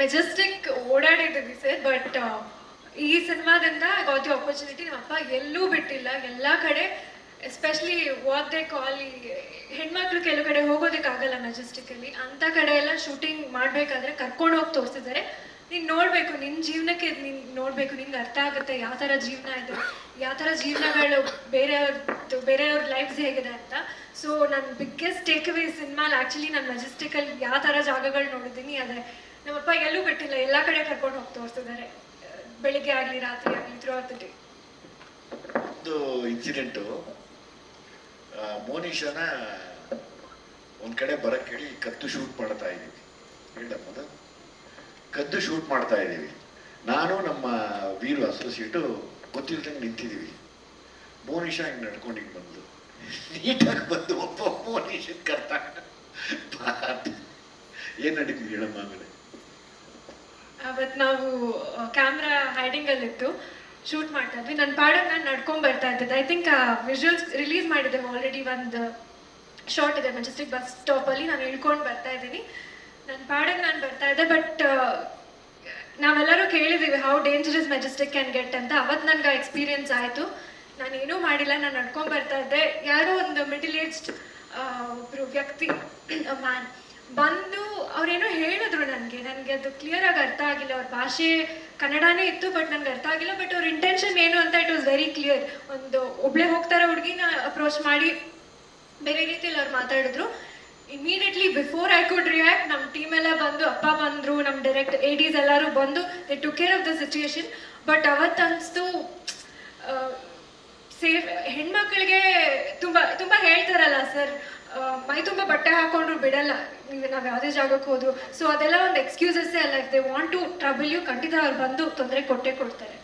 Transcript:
Majestic ಓಡಾಡಿದ್ದೀವಿ sir, but ಈ ಸಿನಿಮಾದಿಂದ got the opportunity. ನಮ್ಮಪ್ಪ ಎಲ್ಲೂ ಬಿಟ್ಟಿಲ್ಲ, ಎಲ್ಲ ಕಡೆ, ಎಸ್ಪೆಷಲಿ ವಾಟ್ ದೇ ಕಾಲ್, ಹೆಣ್ಮಕ್ಳು ಕೆಲವು ಕಡೆ ಹೋಗೋದಕ್ಕಾಗಲ್ಲ ಮೆಜೆಸ್ಟಿಕಲ್ಲಿ, ಅಂಥ ಕಡೆ ಎಲ್ಲ ಶೂಟಿಂಗ್ ಮಾಡಬೇಕಾದ್ರೆ ಕರ್ಕೊಂಡು ಹೋಗಿ ತೋರಿಸಿದ್ದಾರೆ. ನೀನು ನೋಡಬೇಕು, ನಿನ್ನ ಜೀವನಕ್ಕೆ ನೀನು ನೋಡಬೇಕು, ನಿನ್ಗೆ ಅರ್ಥ ಆಗುತ್ತೆ ಯಾವ ಥರ ಜೀವನ ಇದೆ, ಯಾವ ಥರ ಜೀವನಗಳು ಬೇರೆಯವ್ರ ಲೈಫ್ಸ್ ಹೇಗಿದೆ ಅಂತ. ಸೊ ನನ್ನ ಬಿಗ್ಗೆಸ್ಟ್ ಟೇಕ್ ಅವೇ ಸಿನಿಮಾಲ್ ಆ್ಯಕ್ಚುಲಿ ನಾನು ಮೆಜೆಸ್ಟಿಕಲ್ಲಿ ಯಾವ ಥರ ಜಾಗಗಳು ನೋಡಿದ್ದೀನಿ, ಅದೇ ನಮ್ಮಪ್ಪ ಎಲ್ಲೂ ಬಿಟ್ಟಿಲ್ಲ, ಎಲ್ಲ ಕಡೆ ಕರ್ಕೊಂಡು ಹೋಗಿ ತೋರಿಸಿದ್ದಾರೆ, ಬೆಳಿಗ್ಗೆ ಆಗಲಿ ರಾತ್ರಿ ಆಗಲಿ ಥ್ರೂ ಔಟ್ ದ ಡೇ. ಒಂದು ಇನ್ಸಿಡೆಂಟು, ಮೋನಿಶಾನ ಒಂದು ಕಡೆ ಬರಕ್ಕೆ ಹೇಳಿ ಕದ್ದು ಶೂಟ್ ಮಾಡ್ತಾ ಇದ್ದೀವಿ, ಹೇಳಮ್ಮದು ಕದ್ದು ಶೂಟ್ ಮಾಡ್ತಾ ಇದ್ದೀವಿ. ನಾನು ನಮ್ಮ ವೀರು ಅಸೋಸಿಯೇಟು ಗೊತ್ತಿಲ್ದಂಗೆ ನಿಂತಿದ್ದೀವಿ. ಮೋನಿಶಾ ಹಿಂಗೆ ನಡ್ಕೊಂಡು ಹಿಂಗೆ ಬಂದು ನೀಟಾಗಿ ಬಂದು ಒಬ್ಬ ಮೋನಿಶನ್ ಕರ್ತ ಏನು ನಡೀತೀವಿ ಹೇಳಮ್ಮ. ಆಮೇಲೆ ಅವತ್ತು ನಾವು ಕ್ಯಾಮ್ರಾ ಹೈಡಿಂಗಲ್ಲಿತ್ತು, ಶೂಟ್ ಮಾಡ್ತಾ ಇದ್ವಿ. ನನ್ನ ಪಾಡಕ್ಕೆ ನಾನು ನಡ್ಕೊಂಡು ಬರ್ತಾ ಇದ್ದಿದ್ದೆ. ಐ ಥಿಂಕ್ ವಿಜುವಲ್ಸ್ ರಿಲೀಸ್ ಮಾಡಿದ್ದೇವೆ ಆಲ್ರೆಡಿ, ಒಂದು ಶಾರ್ಟ್ ಇದೆ ಮೆಜೆಸ್ಟಿಕ್ ಬಸ್ ಸ್ಟಾಪಲ್ಲಿ, ನಾನು ಇಳ್ಕೊಂಡು ಬರ್ತಾ ಇದ್ದೀನಿ, ನನ್ನ ಪಾಡಕ್ಕೆ ನಾನು ಬರ್ತಾ ಇದ್ದೆ. ಬಟ್ ನಾವೆಲ್ಲರೂ ಕೇಳಿದ್ದೀವಿ how dangerous Majestic can get ಅಂತ. ಅವತ್ತು ನನಗೆ ಎಕ್ಸ್ಪೀರಿಯನ್ಸ್ ಆಯಿತು. ನಾನೇನೂ ಮಾಡಿಲ್ಲ, ನಾನು ನಡ್ಕೊಂಡು ಬರ್ತಾ ಇದ್ದೆ. ಯಾರೋ ಒಂದು ಮಿಡಲ್ ಏಜ್ಡ್ ಒಬ್ಬರು ವ್ಯಕ್ತಿ, ಮ್ಯಾನ್ ಬಂದು ಅವ್ರೇನೋ ಹೇಳಿದ್ರು ನನಗೆ ಅದು ಕ್ಲಿಯರಾಗಿ ಅರ್ಥ ಆಗಿಲ್ಲ. ಅವ್ರ ಭಾಷೆ ಕನ್ನಡನೇ ಇತ್ತು, ಬಟ್ ನನಗೆ ಅರ್ಥ ಆಗಿಲ್ಲ. ಬಟ್ ಅವ್ರ ಇಂಟೆನ್ಷನ್ ಏನು ಅಂತ ಇಟ್ ವಾಸ್ ವೆರಿ ಕ್ಲಿಯರ್. ಒಂದು ಒಬ್ಳೆ ಹೋಗ್ತಾರೋ ಹುಡುಗಿನ ಅಪ್ರೋಚ್ ಮಾಡಿ ಬೇರೆ ರೀತಿಯಲ್ಲಿ ಅವ್ರು ಮಾತಾಡಿದ್ರು. Immediately before I could react, ನಮ್ಮ ಟೀಮ್ ಎಲ್ಲ ಬಂದು, ಅಪ್ಪ ಬಂದರು, ನಮ್ಮ ಡೈರೆಕ್ಟ್ ADs ಎಲ್ಲರೂ ಬಂದು they took care of the situation. But ಅವತ್ತು ಅನಿಸ್ತು ಸೇಫ್ ಹೆಣ್ಮಕ್ಳಿಗೆ ತುಂಬ ಹೇಳ್ತಾರಲ್ಲ ಸರ್, ಮೈ ತುಂಬ ಬಟ್ಟೆ ಹಾಕೊಂಡ್ರು ಬಿಡಲ್ಲ ನಾವು ಯಾವುದೇ ಜಾಗಕ್ಕೆ ಹೋದ್ರು. ಸೊ ಅದೆಲ್ಲ ಒಂದು ಎಕ್ಸ್ಕ್ಯೂಸಸ್ಸೇ ಅಲ್ಲ. If they want to trouble you, ಖಂಡಿತ ಅವ್ರು ಬಂದು ತೊಂದರೆ ಕೊಟ್ಟೇ ಕೊಡ್ತಾರೆ.